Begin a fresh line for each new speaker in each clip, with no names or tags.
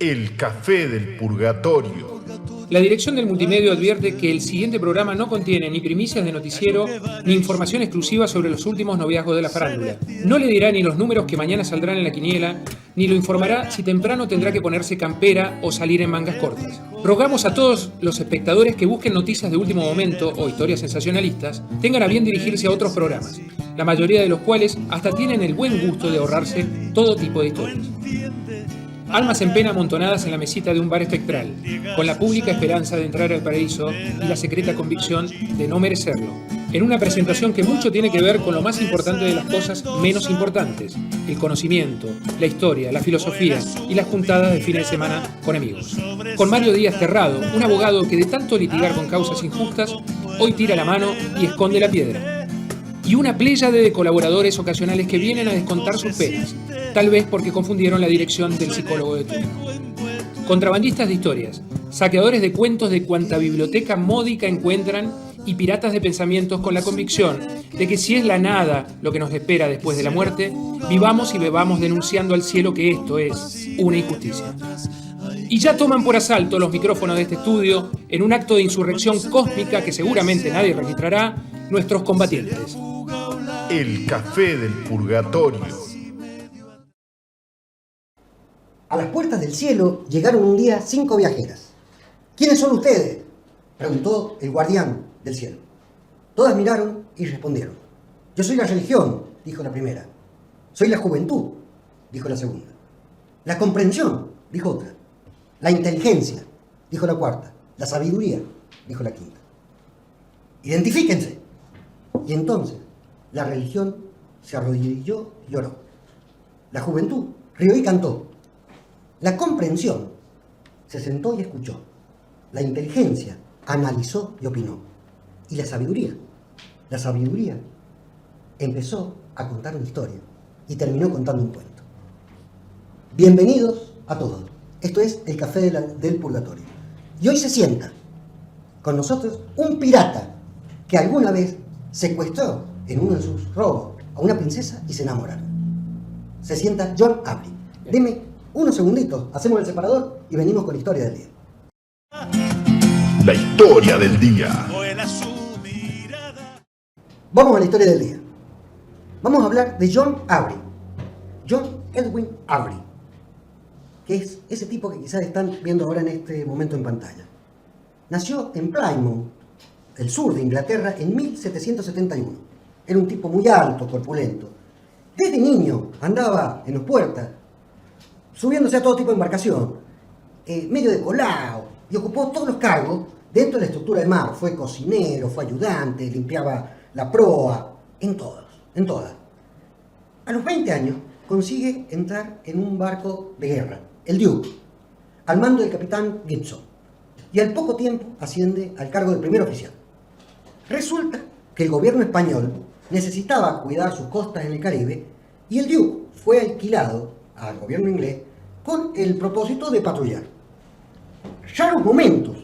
El Café del Purgatorio.
La dirección del multimedio advierte que el siguiente programa no contiene ni primicias de noticiero ni información exclusiva sobre los últimos noviazgos de la farándula. No le dirá ni los números que mañana saldrán en la quiniela, ni lo informará si temprano tendrá que ponerse campera o salir en mangas cortas. Rogamos a todos los espectadores que busquen noticias de último momento o historias sensacionalistas, tengan a bien dirigirse a otros programas, la mayoría de los cuales hasta tienen el buen gusto de ahorrarse todo tipo de historias. Almas en pena amontonadas en la mesita de un bar espectral, con la pública esperanza de entrar al paraíso y la secreta convicción de no merecerlo. En una presentación que mucho tiene que ver con lo más importante de las cosas menos importantes, el conocimiento, la historia, la filosofía y las juntadas de fines de semana con amigos. Con Mario Díaz Terrado, un abogado que de tanto litigar con causas injustas, hoy tira la mano y esconde la piedra. Y una pléyade de colaboradores ocasionales que vienen a descontar sus penas, tal vez porque confundieron la dirección del psicólogo de turno. Contrabandistas de historias, saqueadores de cuentos de cuanta biblioteca módica encuentran y piratas de pensamientos con la convicción de que si es la nada lo que nos espera después de la muerte, vivamos y bebamos denunciando al cielo que esto es una injusticia. Y ya toman por asalto los micrófonos de este estudio en un acto de insurrección cósmica que seguramente nadie registrará, nuestros combatientes.
El Café del Purgatorio.
A las puertas del cielo llegaron un día 5 viajeras. ¿Quiénes son ustedes?, preguntó el guardián del cielo. Todas miraron y respondieron. Yo soy la religión, dijo la primera. Soy la juventud, dijo la segunda. La comprensión, dijo otra. La inteligencia, dijo la cuarta. La sabiduría, dijo la quinta. Identifíquense. Y entonces la religión se arrodilló y lloró. La juventud rió y cantó. La comprensión se sentó y escuchó. La inteligencia analizó y opinó. Y la sabiduría empezó a contar una historia y terminó contando un cuento. Bienvenidos a todos. Esto es el Café del Purgatorio. Y hoy se sienta con nosotros un pirata que alguna vez secuestró en uno de sus robos a una princesa y se enamoraron. Se sienta John Avery. Deme unos segunditos, hacemos el separador y venimos con la historia del día.
La historia del día.
Vamos a la historia del día. Vamos a hablar de John Avery. John Edwin Avery, que es ese tipo que quizás están viendo ahora en este momento en pantalla. Nació en Plymouth, el sur de Inglaterra, en 1771. Era un tipo muy alto, corpulento. Desde niño andaba en los puertas, subiéndose a todo tipo de embarcación, medio de colao, y ocupó todos los cargos dentro de la estructura de mar. Fue cocinero, fue ayudante, limpiaba la proa, en todas. A los 20 años consigue entrar en un barco de guerra, el Duke, al mando del capitán Gibson, y al poco tiempo asciende al cargo de primer oficial. Resulta que el gobierno español necesitaba cuidar sus costas en el Caribe y el Duke fue alquilado al gobierno inglés con el propósito de patrullar. Raros momentos,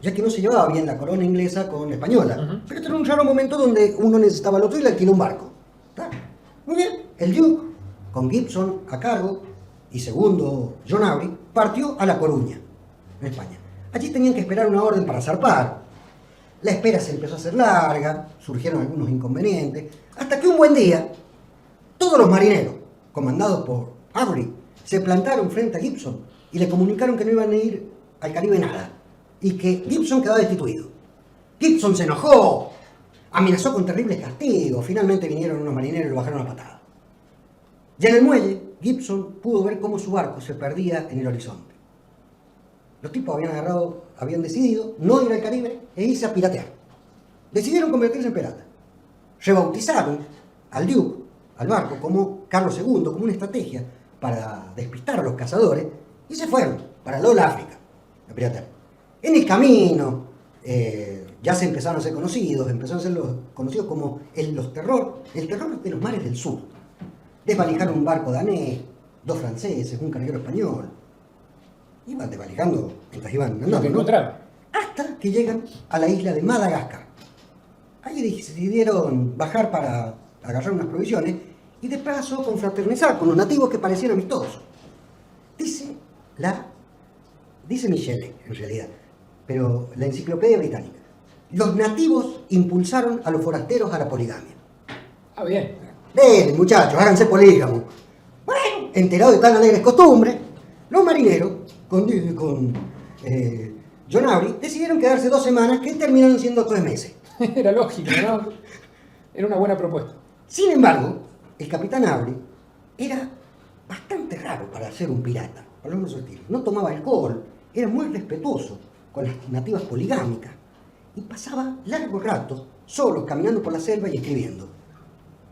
ya que no se llevaba bien la corona inglesa con la española, pero este era un raro momento donde uno necesitaba al otro y le alquiló un barco. ¿Está? Muy bien, el Duke, con Gibson a cargo y segundo John Avery, partió a La Coruña, en España. Allí tenían que esperar una orden para zarpar. La espera se empezó a hacer larga, surgieron algunos inconvenientes, hasta que un buen día, todos los marineros, comandados por Avery, se plantaron frente a Gibson y le comunicaron que no iban a ir al Caribe nada, y que Gibson quedaba destituido. Gibson se enojó, amenazó con terribles castigos, finalmente vinieron unos marineros y lo bajaron a patada. Ya en el muelle, Gibson pudo ver cómo su barco se perdía en el horizonte. Los tipos habían decidido no ir al Caribe e irse a piratear. Decidieron convertirse en piratas. Rebautizaron al Duke, al barco, como Carlos II, como una estrategia para despistar a los cazadores, y se fueron para el lado de África a piratear. En el camino ya se empezaron a ser conocidos, como el terror de los mares del sur. Desvalijaron un barco danés, 2 franceses, un carguero español. Iban desvalijando mientras iban andando,
que encontraron.
Hasta que llegan a la isla de Madagascar. Ahí decidieron bajar para agarrar unas provisiones y de paso confraternizar con los nativos que parecían amistosos. Dice la dice Michelet, en realidad, pero la enciclopedia británica. Los nativos impulsaron a los forasteros a la poligamia.
Ah, bien.
Ven, muchachos, háganse polígamos. Bueno, enterados de tan alegres costumbres, los marineros, con John Avery, decidieron quedarse 2 semanas que terminaron siendo 3 meses.
Era lógico, ¿no? Era una buena propuesta.
Sin embargo, el capitán Avery era bastante raro para ser un pirata, por lo menos su estilo. No tomaba alcohol, era muy respetuoso con las nativas poligámicas y pasaba largos ratos solo caminando por la selva y escribiendo.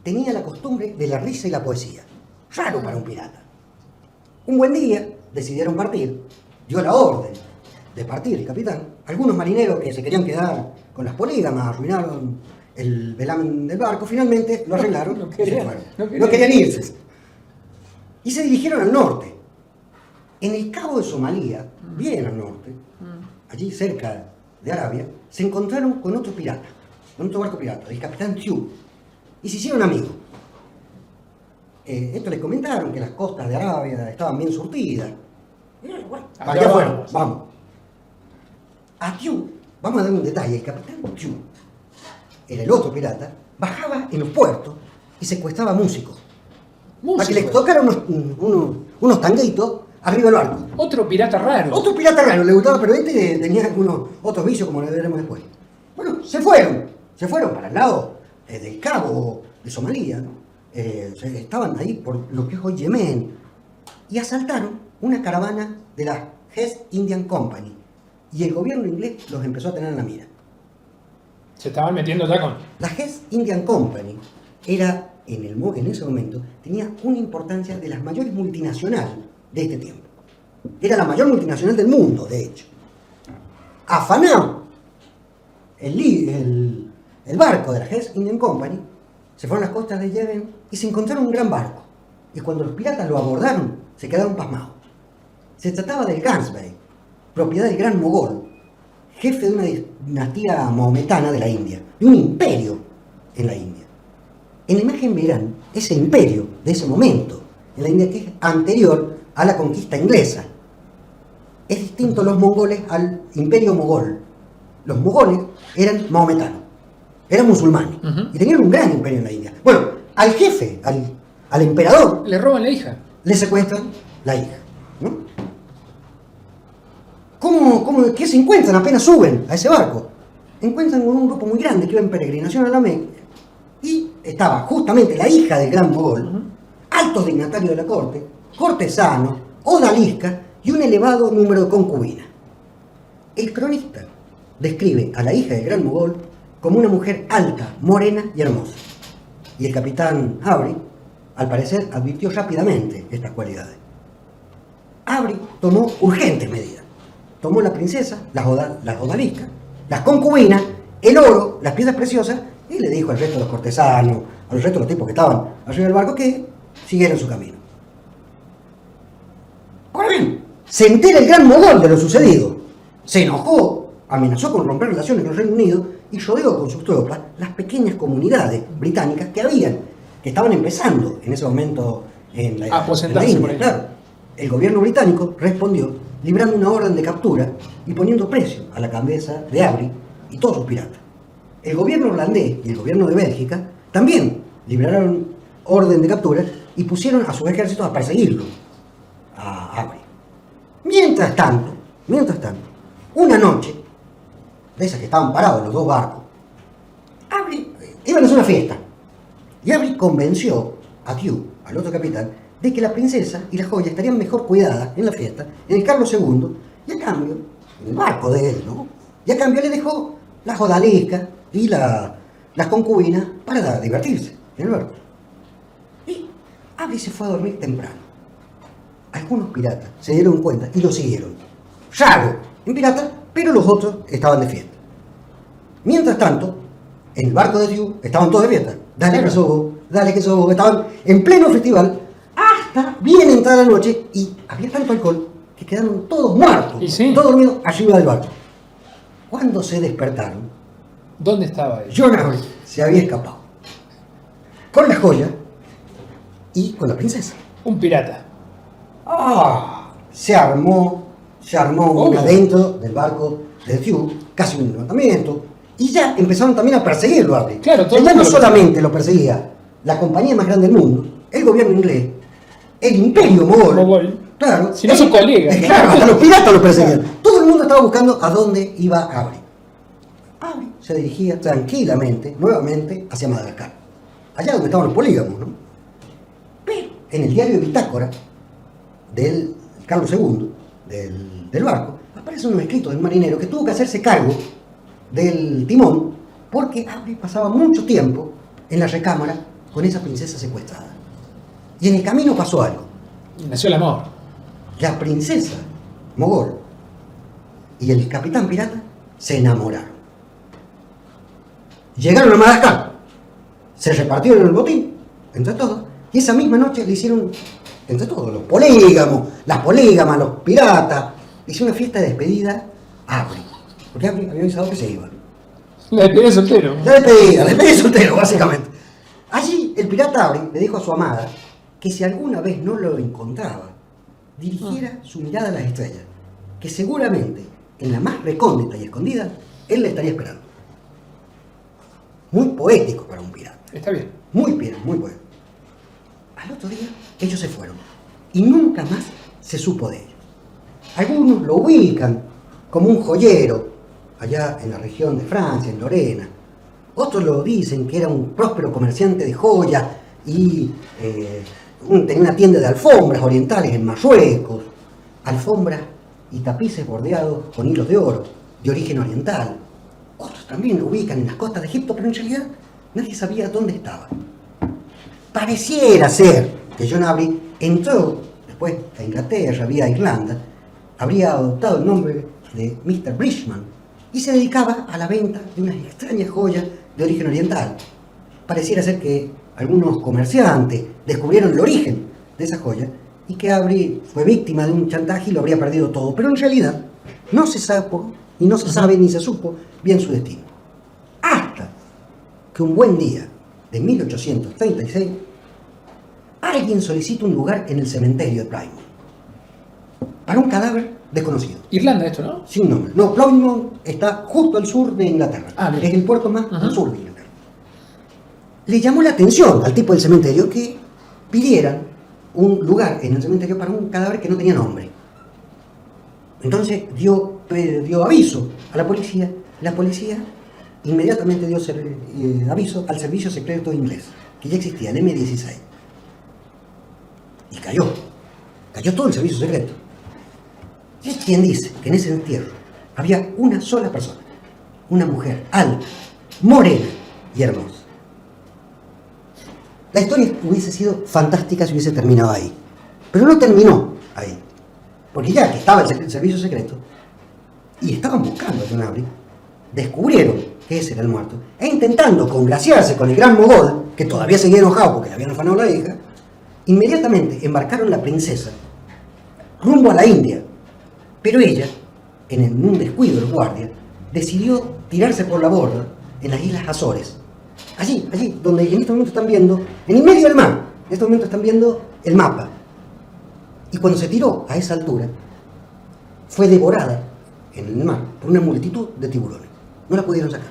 Tenía la costumbre de la risa y la poesía. Raro para un pirata. Un buen día decidieron partir, dio la orden de partir el capitán. Algunos marineros que se querían quedar con las polígamas arruinaron el velamen del barco, finalmente lo arreglaron
No
y se
querían,
fueron.
no querían.
No querían irse. Y se dirigieron al norte. En el cabo de Somalia, bien al norte, allí cerca de Arabia, se encontraron con otro pirata, con otro barco pirata, el capitán Tew, y se hicieron amigos. Esto les comentaron que las costas de Arabia estaban bien surtidas. Y bueno,
Allá
allá fueron,
vamos.
vamos. A Tew, vamos a dar un detalle, el capitán Tew, era el otro pirata, bajaba en los puertos y secuestraba músicos. Para que les tocaran unos tanguitos arriba del barco.
Otro pirata raro.
Otro pirata raro, le gustaba, pero este tenía algunos otros vicios, como le veremos después. Bueno, se fueron para el lado del cabo de Somalia, ¿no? Estaban ahí por lo que es hoy Yemen, y asaltaron una caravana de la East Indian Company, y el gobierno inglés los empezó a tener en la mira.
Se estaban metiendo ya con...
La East Indian Company era, en ese momento, tenía una importancia de las mayores multinacionales de este tiempo. Era la mayor multinacional del mundo, de hecho. Afanado el barco de la East Indian Company, se fueron a las costas de Yemen y se encontraron un gran barco. Y cuando los piratas lo abordaron, se quedaron pasmados. Se trataba del Gansbay, propiedad del gran Mogol, jefe de una dinastía mahometana de la India, de un imperio en la India. En la imagen verán ese imperio de ese momento en la India que es anterior a la conquista inglesa. Es distinto los mongoles al imperio mogol. Los mogoles eran mahometanos, eran musulmanes y tenían un gran imperio en la India. Bueno, al jefe, al emperador,
Le roban la hija.
le secuestran la hija, ¿no? ¿Qué se encuentran? Apenas suben a ese barco. Encuentran con un grupo muy grande que iba en peregrinación a la Meca. Y estaba justamente la hija del gran mogol, altos dignatarios de la corte, cortesanos, odaliscas y un elevado número de concubinas. El cronista describe a la hija del gran mogol como una mujer alta, morena y hermosa. Y el capitán Avery, al parecer, advirtió rápidamente estas cualidades. Avery tomó urgentes medidas. Tomó la princesa, las odaliscas, las concubinas, el oro, las piedras preciosas, y le dijo al resto de los cortesanos, a los restos de los tipos que estaban arriba del barco, que siguieran su camino. Ahora bien, se entera el gran mogol de lo sucedido. Se enojó, amenazó con romper relaciones con el Reino Unido y rodeó con sus tropas las pequeñas comunidades británicas que estaban empezando en ese momento en la
aposentarse por
India.
ahí.
Claro. El gobierno británico respondió librando una orden de captura y poniendo precio a la cabeza de Avery y todos sus piratas. El gobierno holandés y el gobierno de Bélgica también libraron orden de captura y pusieron a sus ejércitos a perseguirlo, a Avery. Mientras tanto, una noche, de esas que estaban parados los dos barcos, iban a hacer una fiesta. Y Avery convenció a Tew, al otro capitán, de que la princesa y la joya estarían mejor cuidadas en la fiesta, en el Carlos II, y a cambio, en el barco de él, ¿no? Y a cambio le dejó las odaliscas y las concubinas para divertirse en el barco. Y Avery se fue a dormir temprano. Algunos piratas se dieron cuenta y lo siguieron. Raro en piratas, pero los otros estaban de fiesta. Mientras tanto, en el barco de Tew estaban todos de fiesta. Dale que sobo, estaban en pleno festival hasta bien entrada la noche y había tanto alcohol que quedaron todos muertos,
¿Y sí?
todos dormidos arriba del barco. Cuando se despertaron,
¿Dónde estaba él?
John Avery se había escapado con la joya y con la princesa.
Un pirata.
Se armó se armó una dentro del barco de Hugh, casi un levantamiento, y ya empezaron también a perseguirlo a Abril.
Claro, todo
ya no
el mundo
solamente lo perseguía la compañía más grande del mundo, el gobierno inglés, el imperio mogol. Claro,
si no son colegas.
Claro, hasta los piratas lo perseguían. Todo el mundo estaba buscando a dónde iba Abril. Abril se dirigía tranquilamente, nuevamente, hacia Madagascar. Allá donde estaban los polígamos, ¿no? Pero en el diario de bitácora del Carlos II, del barco, aparecen unos escritos del marinero que tuvo que hacerse cargo del timón porque Abril pasaba mucho tiempo en la recámara con esa princesa secuestrada. Y en el camino pasó algo.
Nació el amor.
La princesa mogol y el capitán pirata se enamoraron. Llegaron a Madagascar, se repartieron el botín entre todos, y esa misma noche le hicieron, entre todos, los polígamos, las polígamas, los piratas, le hicieron una fiesta de despedida a Abril, porque Abril había avisado que se iba.
La despedida soltero.
La despedida soltero, básicamente. Allí el pirata Abril le dijo a su amada que si alguna vez no lo encontraba, dirigiera su mirada a las estrellas, que seguramente en la más recóndita y escondida, él le estaría esperando. Muy poético para un pirata.
Está bien.
Muy bien, muy bueno. Al otro día, ellos se fueron y nunca más se supo de ellos. Algunos lo ubican como un joyero allá en la región de Francia, en Lorena. Otros lo dicen que era un próspero comerciante de joyas y tenía una tienda de alfombras orientales en Marruecos, alfombras y tapices bordeados con hilos de oro, de origen oriental. Otros también lo ubican en las costas de Egipto, pero en realidad nadie sabía dónde estaba. Pareciera ser que John Abril entró después a Inglaterra, vía Irlanda, habría adoptado el nombre de Mr. Bridgman y se dedicaba a la venta de unas extrañas joyas de origen oriental. Pareciera ser que algunos comerciantes descubrieron el origen de esa joya y que Abril fue víctima de un chantaje y lo habría perdido todo, pero en realidad no se supo y no se sabe ni se supo bien su destino. Hasta que un buen día de 1836 alguien solicita un lugar en el cementerio de Plymouth para un cadáver desconocido.
Irlanda esto, ¿no?
Sin nombre. No, Plymouth está justo al sur de Inglaterra.
Bien.
Es el puerto más al sur de Inglaterra. Le llamó la atención al tipo del cementerio que pidieran un lugar en el cementerio para un cadáver que no tenía nombre. Entonces dio aviso a la policía. La policía inmediatamente dio aviso al servicio secreto inglés, que ya existía, el M16. Y cayó todo el servicio secreto. Y es quien dice que en ese entierro había una sola persona, una mujer alta, morena y hermosa. La historia hubiese sido fantástica si hubiese terminado ahí, pero no terminó ahí, porque ya que estaba el servicio secreto y estaban buscando a John Abril, descubrieron que ese era el muerto, e intentando congraciarse con el gran mogol, que todavía seguía enojado porque le habían afanado la hija, inmediatamente embarcaron la princesa rumbo a la India, pero ella, en un descuido del guardia, decidió tirarse por la borda en las Islas Azores. Allí, donde en este momento están viendo, en el medio del mar, en este momento están viendo el mapa. Y cuando se tiró a esa altura, fue devorada en el mar por una multitud de tiburones. No la pudieron sacar.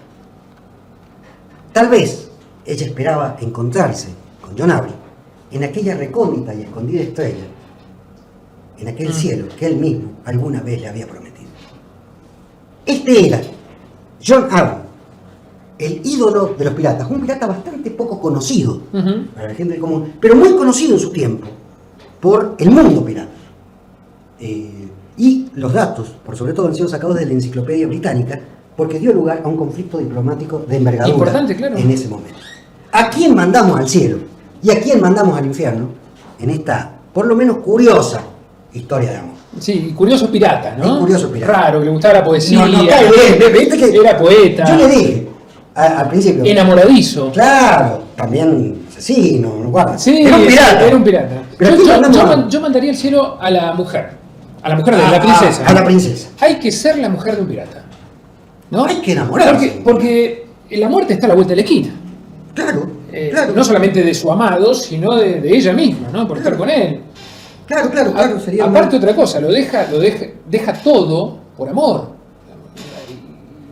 Tal vez ella esperaba encontrarse con John Abril en aquella recóndita y escondida estrella, en aquel cielo que él mismo alguna vez le había prometido. Este era John Abril, el ídolo de los piratas, un pirata bastante poco conocido para la gente común, pero muy conocido en su tiempo por el mundo pirata. Y los datos, por sobre todo, han sido sacados de la Enciclopedia Británica, porque dio lugar a un conflicto diplomático de envergadura.
Importante, claro.
En ese momento. ¿A quién mandamos al cielo y a quién mandamos al infierno en esta, por lo menos, curiosa historia de amor?
Sí, curioso pirata, ¿no?
Un curioso pirata.
Raro, que le gustaba la poesía.
No, está bien, ¿viste que
era poeta.
yo le dije al principio.
Enamoradizo.
Claro, también asesino, guarda.
Sí,
era un pirata.
Era un pirata.
Pero
Yo mandaría al cielo a la mujer. A la mujer de la princesa.
A la princesa.
Hay que ser la mujer de un pirata, ¿no?
Hay que enamorarse.
Porque la muerte está a la vuelta de la esquina.
Claro, claro.
No solamente de su amado, sino de ella misma, ¿no? Por estar con él.
Claro, sería
Aparte otra cosa, deja todo por amor.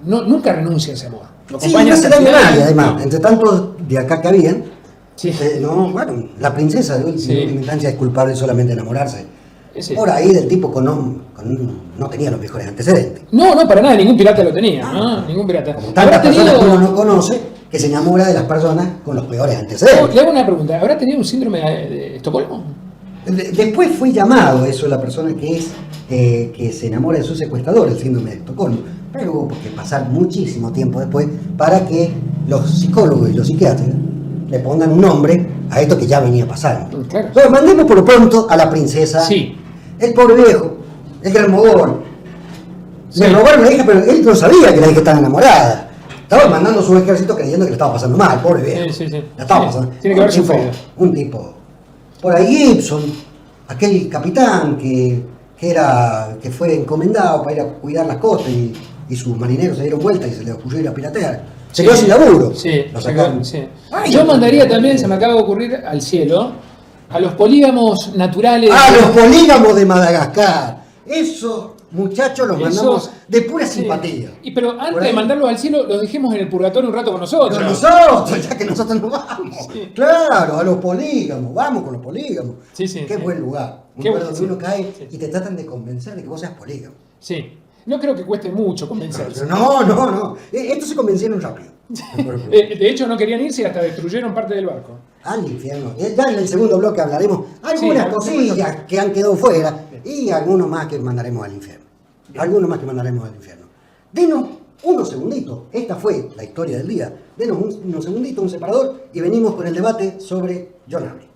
Nunca renuncia a ese amor. Lo
Sí,
acompaña
no hace
hasta el
daño a
final.
nadie, además. Entre tantos de acá que habían,
Sí.
la princesa de última instancia es culpable solamente de enamorarse.
Sí.
Por ahí del tipo no tenía los mejores antecedentes.
No, para nada, ningún pirata lo tenía, ¿no? Ningún pirata.
Tantas
¿Habrá
personas que uno
tenido...
no conoce que se enamora de las personas con los peores antecedentes.
Le hago una pregunta, ¿habrá tenido un síndrome de Estocolmo?
Después fue llamado eso la persona que se enamora de su secuestrador, el síndrome de Estocolmo. Pero hubo que pasar muchísimo tiempo después para que los psicólogos y los psiquiatras le pongan un nombre a esto que ya venía pasando.
Claro.
Entonces, mandemos por lo pronto a la princesa.
Sí.
El pobre viejo, el gran mogol.
Sí.
Le robaron la hija, pero él no sabía que la hija estaba enamorada. Estaba mandando su ejército creyendo que le estaba pasando mal, pobre viejo.
Sí.
La estaba
Sí,
pasando.
tiene que haber sufrido.
Un tipo. Por ahí Gibson, aquel capitán que fue encomendado para ir a cuidar las costas y sus marineros se dieron vuelta y se les ocurrió ir a piratear. Se quedó sin laburo.
Sí,
Lo sacaron.
sí.
Ay,
Yo mandaría también, se me acaba de ocurrir, al cielo, a los polígamos naturales.
¡Ah, los polígamos de Madagascar! Esos muchachos los
Esos-
mandamos de pura
Sí.
simpatía.
Pero
Por
antes
ahí.
de mandarlos al cielo, los dejemos en el purgatorio un rato con nosotros.
Pero nosotros, ya que nosotros nos vamos.
Sí.
Claro, a los polígamos, vamos con los polígamos.
Sí,
Qué
sí.
buen lugar. Un
Qué
lugar
bueno,
donde uno
sí.
cae
Sí.
y te tratan de convencer de que vos seas polígamo.
Sí. No creo que cueste mucho convencerse.
Pero no. Estos se convencieron rápido.
De hecho, no querían irse y hasta destruyeron parte del barco.
Al infierno. Ya en el segundo bloque hablaremos algunas
Sí,
cosillas que han quedado fuera y algunos más que mandaremos al infierno. Denos unos segunditos. Esta fue la historia del día. Denos unos segunditos, un separador y venimos con el debate sobre John Avery.